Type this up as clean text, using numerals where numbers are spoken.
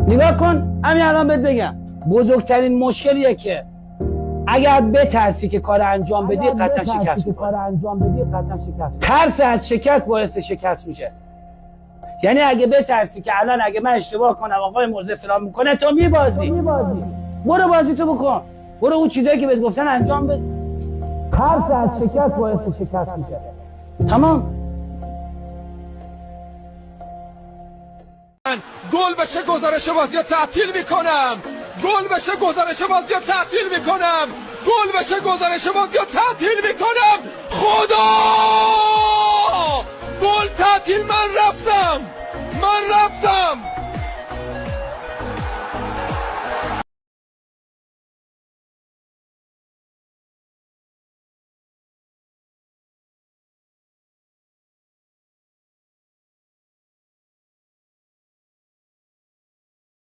نگاه کن، همین الان بهت بگم بزرگترین مشکلیه که اگر بترسی که کار انجام بدی قطعا شکست می‌خوری. ترس از شکست باعث شکست میشه. یعنی اگه بترسی که الان اگه من اشتباه کنم آقای مرزا فلان میکنه، تو میبازی. برو بازی تو بکن، برو اون چیزایی که بهت گفتن انجام بده. ترس از شکست باعث شکست میشه. تمام. گل بشه گزارش بازی رو تعطیل میکنم. گل بشه گزارش بازی رو تعطیل میکنم. گل بشه گزارش بازی رو تعطیل میکنم. خدا گل تعطیل. من رفتم.